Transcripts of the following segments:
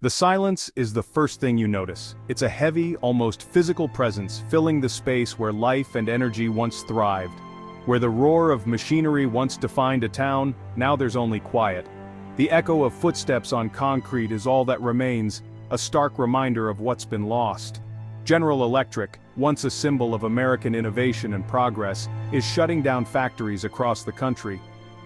The silence is the first thing you notice. It's a heavy, almost physical presence filling the space where life and energy once thrived. Where the roar of machinery once defined a town, now there's only quiet. The echo of footsteps on concrete is all that remains, a stark reminder of what's been lost. General Electric, once a symbol of American innovation and progress, is shutting down factories across the country.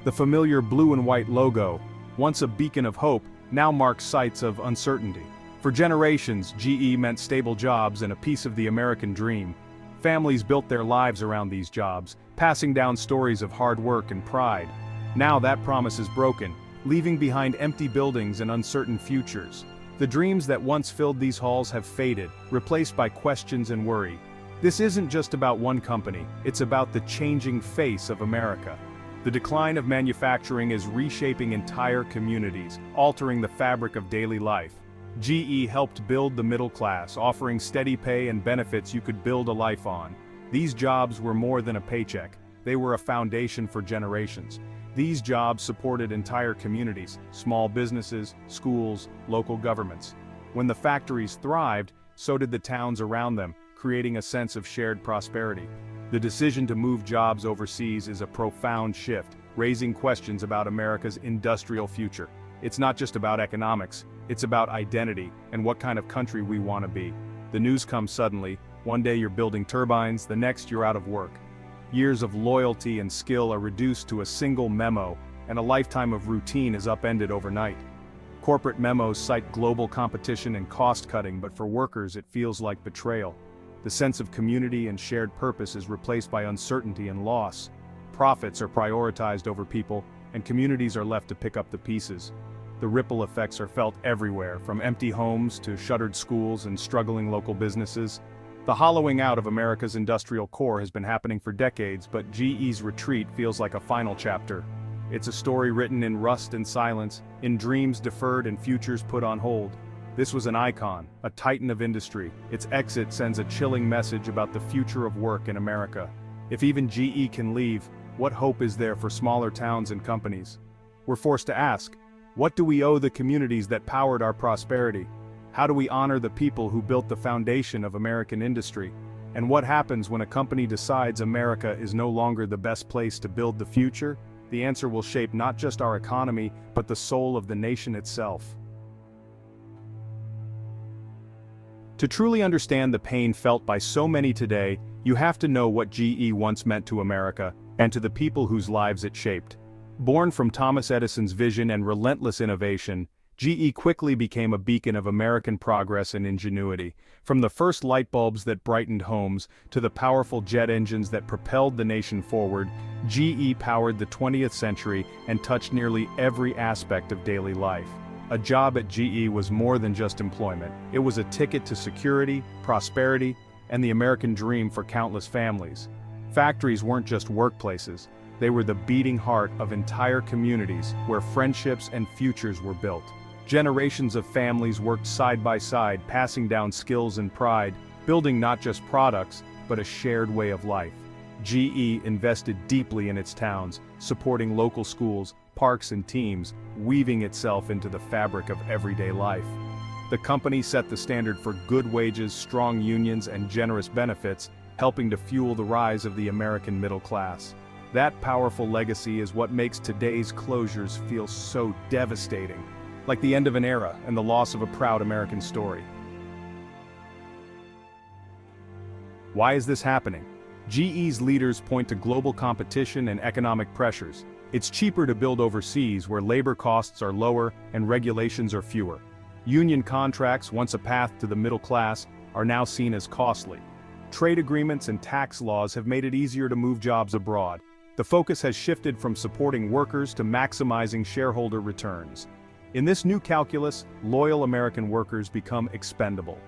The familiar blue and white logo, once a beacon of hope, now marks sites of uncertainty. For generations, GE meant stable jobs and a piece of the American dream. Families built their lives around these jobs, passing down stories of hard work and pride. Now that promise is broken, leaving behind empty buildings and uncertain futures. The dreams that once filled these halls have faded, replaced by questions and worry. This isn't just about one company, it's about the changing face of America. The decline of manufacturing is reshaping entire communities, altering the fabric of daily life. GE helped build the middle class, offering steady pay and benefits you could build a life on. These jobs were more than a paycheck, they were a foundation for generations. These jobs supported entire communities, small businesses, schools, local governments. When the factories thrived, so did the towns around them, creating a sense of shared prosperity. The decision to move jobs overseas is a profound shift, raising questions about America's industrial future. It's not just about economics, it's about identity and what kind of country we want to be. The news comes suddenly, one day you're building turbines, the next you're out of work. Years of loyalty and skill are reduced to a single memo, and a lifetime of routine is upended overnight. Corporate memos cite global competition and cost-cutting, but for workers it feels like betrayal. The sense of community and shared purpose is replaced by uncertainty and loss. Profits are prioritized over people, and communities are left to pick up the pieces. The ripple effects are felt everywhere, from empty homes to shuttered schools and struggling local businesses. The hollowing out of America's industrial core has been happening for decades, but GE's retreat feels like a final chapter. It's a story written in rust and silence, in dreams deferred and futures put on hold. This was an icon, a titan of industry. Its exit sends a chilling message about the future of work in America. If even GE can leave, what hope is there for smaller towns and companies? We're forced to ask, what do we owe the communities that powered our prosperity? How do we honor the people who built the foundation of American industry? And what happens when a company decides America is no longer the best place to build the future? The answer will shape not just our economy, but the soul of the nation itself. To truly understand the pain felt by so many today, you have to know what GE once meant to America, and to the people whose lives it shaped. Born from Thomas Edison's vision and relentless innovation, GE quickly became a beacon of American progress and ingenuity. From the first light bulbs that brightened homes, to the powerful jet engines that propelled the nation forward, GE powered the 20th century and touched nearly every aspect of daily life. A job at GE was more than just employment. It was a ticket to security, prosperity, and the American dream for countless families. Factories weren't just workplaces. They were the beating heart of entire communities where friendships and futures were built. Generations of families worked side by side, passing down skills and pride, building not just products, but a shared way of life. GE invested deeply in its towns, supporting local schools, parks and teams, weaving itself into the fabric of everyday life. The company set the standard for good wages, strong unions, and generous benefits, helping to fuel the rise of the American middle class. That powerful legacy is what makes today's closures feel so devastating, like the end of an era and the loss of a proud American story. Why is this happening? GE's leaders point to global competition and economic pressures. It's cheaper to build overseas where labor costs are lower and regulations are fewer. Union contracts, once a path to the middle class, are now seen as costly. Trade agreements and tax laws have made it easier to move jobs abroad. The focus has shifted from supporting workers to maximizing shareholder returns. In this new calculus, loyal American workers become expendable.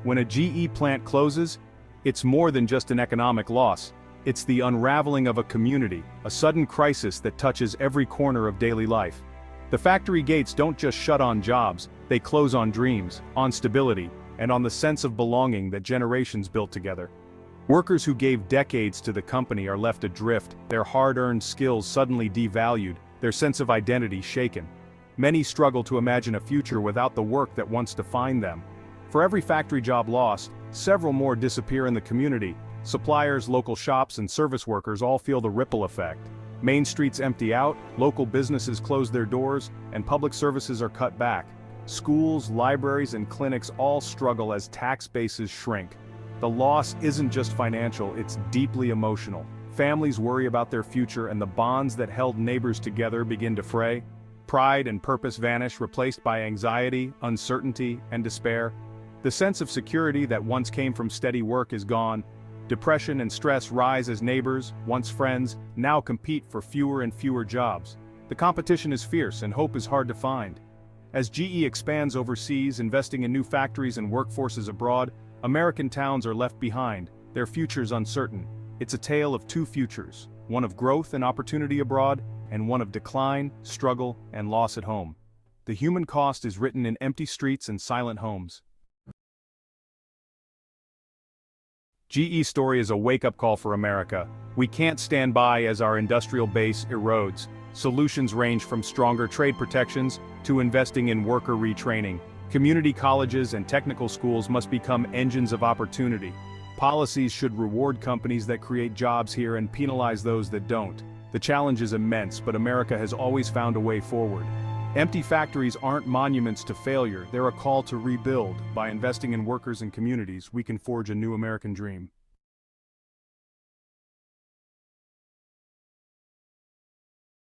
When a GE plant closes, it's more than just an economic loss. It's the unraveling of a community, a sudden crisis that touches every corner of daily life. The factory gates don't just shut on jobs, they close on dreams, on stability, and on the sense of belonging that generations built together. Workers who gave decades to the company are left adrift, their hard-earned skills suddenly devalued, their sense of identity shaken. Many struggle to imagine a future without the work that once defined them. For every factory job lost, several more disappear in the community. Suppliers, local shops, and service workers all feel the ripple effect. Main streets empty out, local businesses close their doors, and public services are cut back. Schools, libraries, and clinics all struggle as tax bases shrink. The loss isn't just financial, it's deeply emotional. Families worry about their future, and the bonds that held neighbors together begin to fray. Pride and purpose vanish, replaced by anxiety, uncertainty, and despair. The sense of security that once came from steady work is gone. Depression and stress rise as neighbors, once friends, now compete for fewer and fewer jobs. The competition is fierce and hope is hard to find. As GE expands overseas, investing in new factories and workforces abroad, American towns are left behind, their futures uncertain. It's a tale of two futures, one of growth and opportunity abroad, and one of decline, struggle, and loss at home. The human cost is written in empty streets and silent homes. GE's story is a wake-up call for America. We can't stand by as our industrial base erodes. Solutions range from stronger trade protections to investing in worker retraining. Community colleges and technical schools must become engines of opportunity. Policies should reward companies that create jobs here and penalize those that don't. The challenge is immense, but America has always found a way forward. Empty factories aren't monuments to failure, they're a call to rebuild. By investing in workers and communities, we can forge a new American dream.